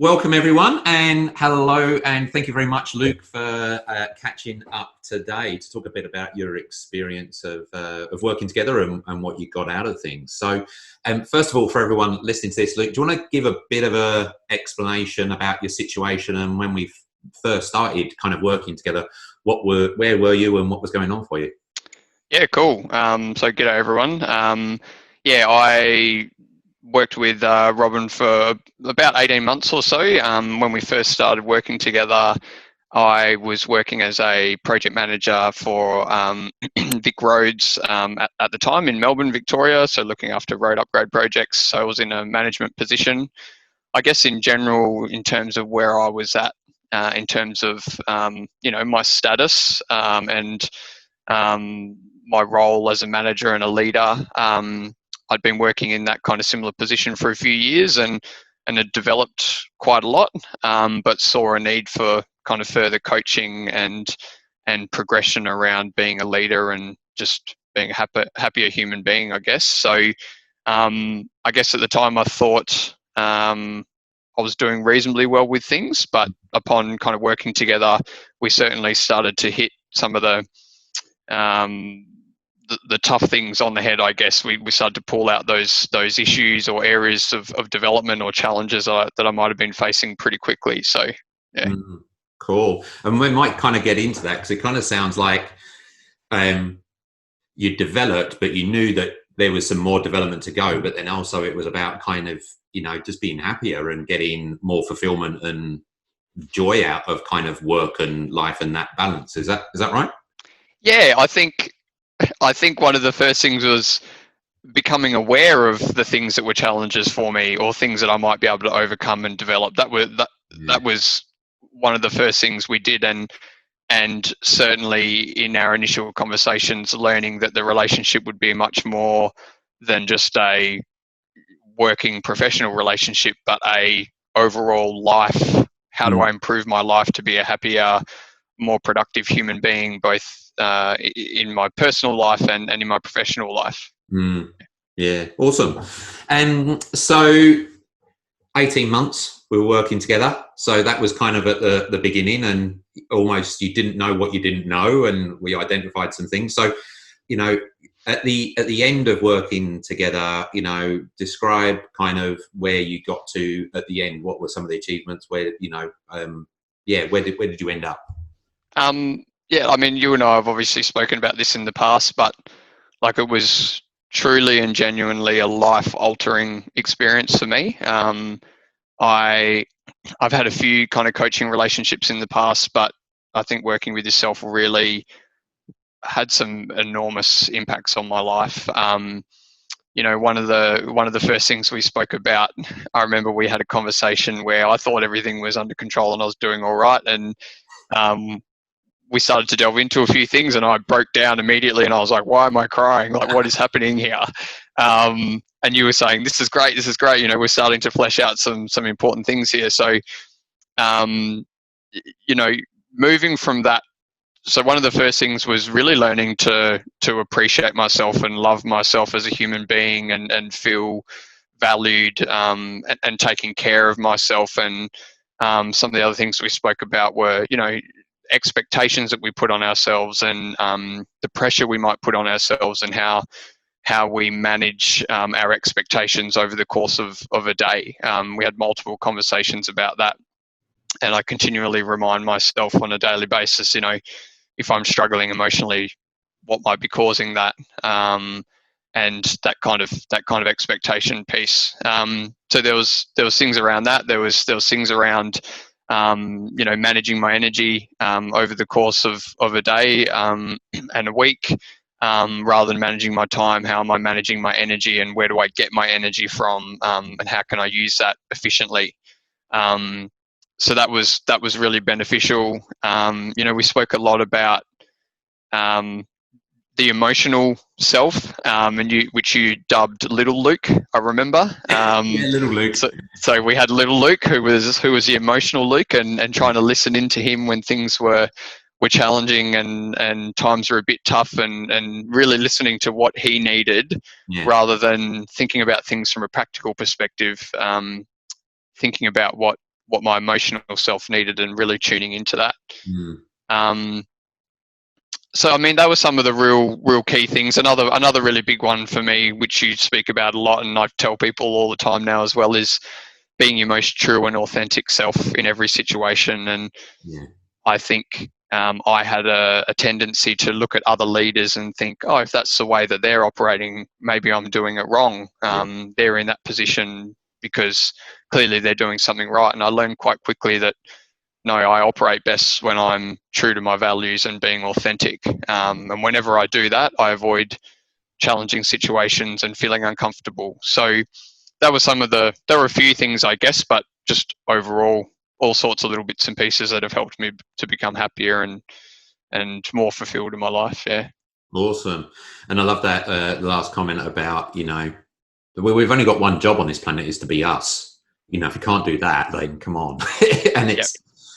Welcome, everyone, and hello, and thank you very much, Luke, for catching up today to talk a bit about your experience of working together and what you got out of things. So, first of all, for everyone listening to this, Luke, do you want to give a bit of a explanation about your situation and when we first started kind of working together? Where were you, and what was going on for you? Yeah, cool. So g'day everyone. Yeah, I worked with Robin for about 18 months or so. When we first started working together, I was working as a project manager for Vic Roads at the time in Melbourne, Victoria, so looking after road upgrade projects. So I was in a management position. I guess in general, in terms of where I was at, in terms of my status and my role as a manager and a leader. I'd been working in that kind of similar position for a few years and had developed quite a lot, but saw a need for kind of further coaching and progression around being a leader and just being a happier human being, I guess. So I guess at the time I thought I was doing reasonably well with things, but upon kind of working together, we certainly started to hit some of um, the tough things on the head. I guess we started to pull out those issues or areas of development or challenges that I might have been facing pretty quickly. So yeah. Cool. And we might kind of get into that because it kind of sounds like um, you developed, but you knew that there was some more development to go. But then also it was about kind of, just being happier and getting more fulfillment and joy out of kind of work and life and that balance. Is that right? Yeah, I think one of the first things was becoming aware of the things that were challenges for me or things that I might be able to overcome and develop. Yeah. That was one of the first things we did, and certainly in our initial conversations, learning that the relationship would be much more than just a working professional relationship, but a overall life. How do Mm, I improve my life to be a happier, more productive human being, both in my personal life and in my professional life? mm. Yeah, awesome. So 18 months we were working together. So that was kind of at the beginning, and almost you didn't know what you didn't know, and we identified some things. So, you know, at the end of working together, describe kind of where you got to at the end. What were some of the achievements? Yeah, where did you end up? Yeah, I mean, you and I have obviously spoken about this in the past, but like it was truly and genuinely a life-altering experience for me. I I've had a few kind of coaching relationships in the past, but I think working with yourself really had some enormous impacts on my life. One of the first things we spoke about, I remember we had a conversation where I thought everything was under control and I was doing all right, and um, we started to delve into a few things, and I broke down immediately, and I was like, "Why am I crying? Like, what is happening here?" And you were saying, "This is great. This is great. We're starting to flesh out some important things here." So, um, you know, moving from that. So one of the first things was really learning to appreciate myself and love myself as a human being, and feel valued, and taking care of myself. And some of the other things we spoke about were, expectations that we put on ourselves, and the pressure we might put on ourselves, and how we manage our expectations over the course of a day. We had multiple conversations about that, and I continually remind myself on a daily basis, if I'm struggling emotionally, what might be causing that, and that kind of expectation piece. So there was things around that. There was things around managing my energy over the course of a day and a week. Rather than managing my time, how am I managing my energy, and where do I get my energy from, and how can I use that efficiently? So that was really beneficial. We spoke a lot about um, the emotional self, which you dubbed Little Luke, I remember. Yeah, little Luke. So we had Little Luke, who was the emotional Luke, and trying to listen into him when things were challenging, and times were a bit tough, and really listening to what he needed, Yeah. rather than thinking about things from a practical perspective. Thinking about what what my emotional self needed and really tuning into that. So I mean, that was some of the real key things. Another really big one for me, which you speak about a lot, and I tell people all the time now as well, is being your most true and authentic self in every situation. And I think I had a tendency to look at other leaders and think, oh, if that's the way that they're operating, maybe I'm doing it wrong. They're in that position because clearly they're doing something right. And I learned quite quickly that, no, I operate best when I'm true to my values and being authentic. And whenever I do that, I avoid challenging situations and feeling uncomfortable. So that was there were a few things, I guess, but just overall, all sorts of little bits and pieces that have helped me to become happier and more fulfilled in my life. Yeah. Awesome. And I love that last comment about, we've only got one job on this planet, is to be us. If you can't do that, then come on.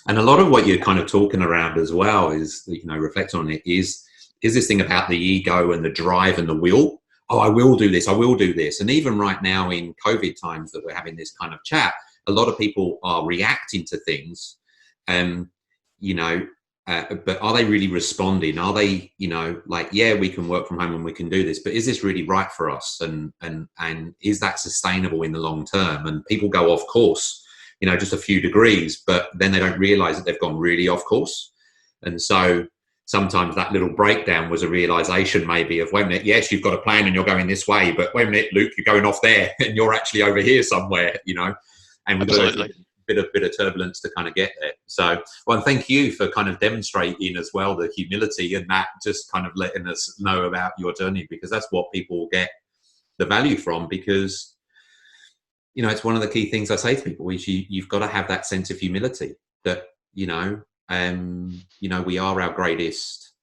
And a lot of what you're kind of talking around as well is, reflect on it, is this thing about the ego and the drive and the will. Oh, I will do this. I will do this. And even right now in COVID times that we're having this kind of chat, a lot of people are reacting to things, but are they really responding? Are they, yeah, we can work from home and we can do this, but is this really right for us? And is that sustainable in the long term? And people go off course, just a few degrees, but then they don't realize that they've gone really off course. And so sometimes that little breakdown was a realization maybe of, wait a minute, yes, you've got a plan and you're going this way, but wait a minute, Luke, you're going off there and you're actually over here somewhere, and we've got a bit of turbulence to kind of get there. So, well, thank you for kind of demonstrating as well the humility and that, just kind of letting us know about your journey, because that's what people get the value from. Because it's one of the key things I say to people is you've got to have that sense of humility that we are our greatest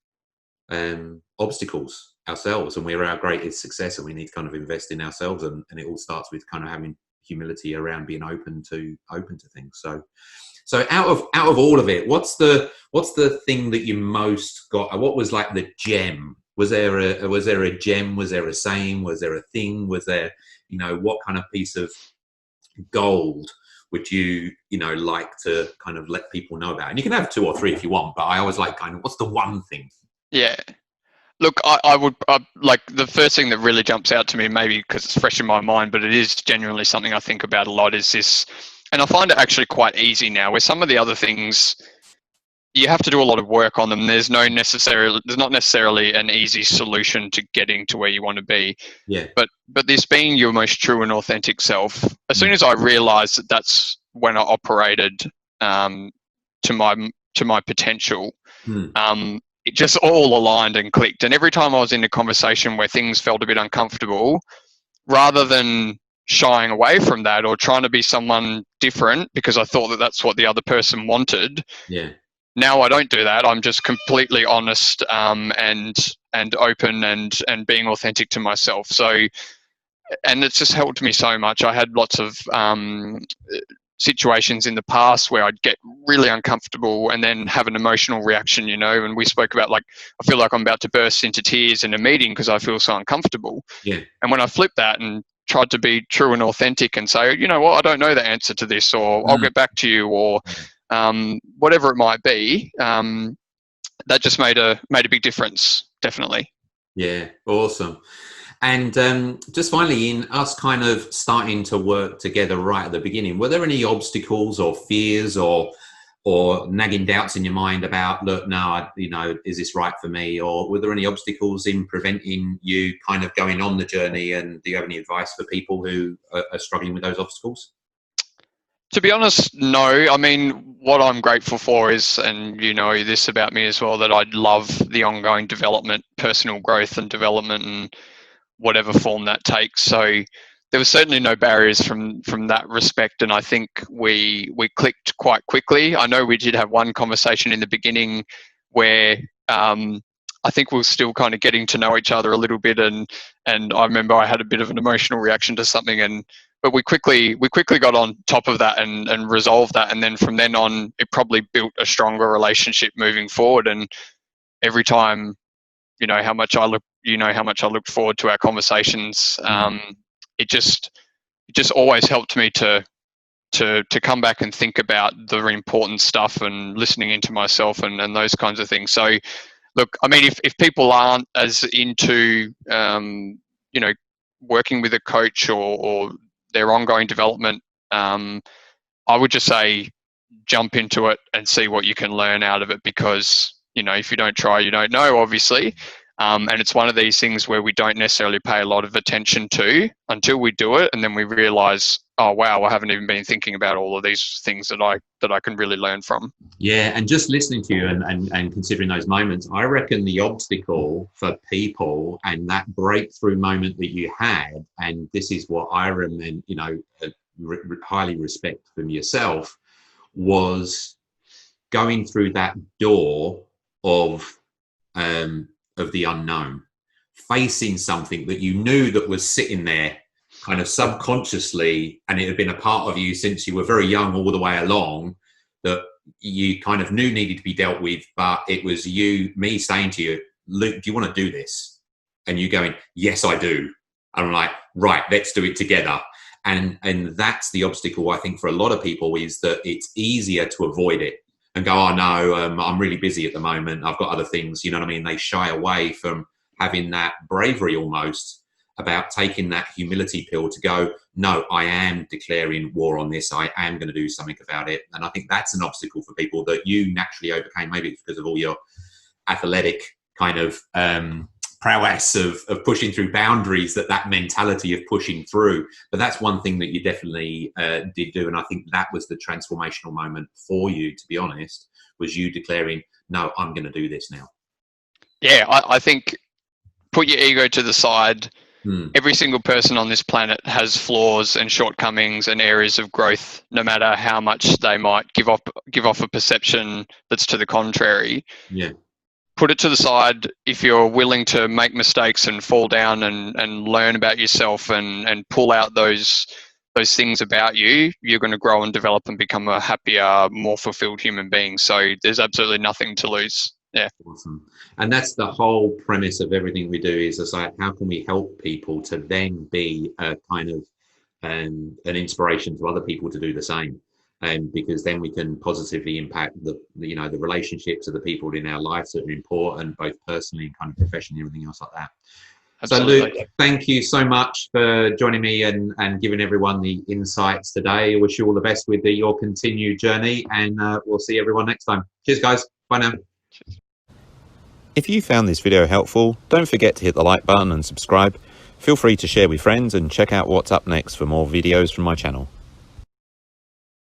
obstacles ourselves, and we're our greatest success, and we need to kind of invest in ourselves, and it all starts with kind of having humility around being open to things. So out of all of it, what's the thing that you most got? What was like the gem? Was there a gem? Was there a saying? Was there a thing? Was there, what kind of piece of gold would you like to kind of let people know about? And you can have 2 or 3 if you want, but I always like kind of, what's the one thing? Yeah. Look, I would like, the first thing that really jumps out to me, maybe because it's fresh in my mind, but it is genuinely something I think about a lot, is this, and I find it actually quite easy now, where some of the other things, you have to do a lot of work on them. There's not necessarily an easy solution to getting to where you want to be. Yeah. But this being your most true and authentic self, as soon as I realized that that's when I operated to my potential, it just all aligned and clicked. And every time I was in a conversation where things felt a bit uncomfortable, rather than shying away from that or trying to be someone different because I thought that that's what the other person wanted. Yeah. Now I don't do that. I'm just completely honest and open and being authentic to myself. So, and it's just helped me so much. I had lots of situations in the past where I'd get really uncomfortable and then have an emotional reaction, and we spoke about, like, I feel like I'm about to burst into tears in a meeting because I feel so uncomfortable. Yeah. And when I flipped that and tried to be true and authentic and say, you know what, I don't know the answer to this, or I'll get back to you, or whatever it might be, that just made a big difference, definitely. Yeah, awesome. And just finally, in us kind of starting to work together right at the beginning, were there any obstacles or fears or nagging doubts in your mind about, look, no, is this right for me? Or were there any obstacles in preventing you kind of going on the journey? And do you have any advice for people who are struggling with those obstacles? To be honest, no. I mean, what I'm grateful for is, and you know this about me as well, that I love the ongoing development, personal growth and development, and whatever form that takes. So there was certainly no barriers from that respect, and I think we clicked quite quickly. I know we did have one conversation in the beginning where I think we were still kind of getting to know each other a little bit, and I remember I had a bit of an emotional reaction to something, but we quickly got on top of that and resolved that, and then from then on it probably built a stronger relationship moving forward. And every time, how much I looked forward to our conversations. It just always helped me to to come back and think about the important stuff and listening into myself and those kinds of things. So, look, I mean, if people aren't as into, you know, working with a coach or their ongoing development, I would just say jump into it and see what you can learn out of it, because, you know, if you don't try, you don't know, obviously. And it's one of these things where we don't necessarily pay a lot of attention to until we do it, and then we realize, oh wow, I haven't even been thinking about all of these things that I can really learn from. Yeah, and just listening to you and considering those moments, I reckon the obstacle for people and that breakthrough moment that you had, and this is what I remember, you know, highly respect from yourself, was going through that door of the unknown, facing something that you knew that was sitting there kind of subconsciously, and it had been a part of you since you were very young all the way along, that you kind of knew needed to be dealt with. But it was me saying to you, Luke, do you want to do this? And you going, yes, I do. And I'm like, right, let's do it together. And that's the obstacle, I think, for a lot of people, is that it's easier to avoid it and go, oh no, I'm really busy at the moment, I've got other things, you know what I mean? They shy away from having that bravery almost about taking that humility pill to go, no, I am declaring war on this, I am going to do something about it. And I think that's an obstacle for people that you naturally overcame. Maybe it's because of all your athletic kind of prowess of pushing through boundaries, that mentality of pushing through. But that's one thing that you definitely did do, and I think that was the transformational moment for you, to be honest, was you declaring, no, I'm going to do this now. Yeah, I think put your ego to the side. Every single person on this planet has flaws and shortcomings and areas of growth, no matter how much they might give off a perception that's to the contrary. Yeah. Put it to the side. If you're willing to make mistakes and fall down and learn about yourself and pull out those things about you, you're going to grow and develop and become a happier, more fulfilled human being. So there's absolutely nothing to lose. Yeah. Awesome. And that's the whole premise of everything we do, is like, how can we help people to then be a kind of an inspiration to other people to do the same? And because then we can positively impact the relationships of the people in our lives that are important, both personally and kind of professionally, and everything else like that. Absolutely. So Luke, thank you so much for joining me and giving everyone the insights today. I wish you all the best with your continued journey, and we'll see everyone next time. Cheers, guys. Bye now. Cheers. If you found this video helpful, don't forget to hit the like button and subscribe. Feel free to share with friends and check out what's up next for more videos from my channel.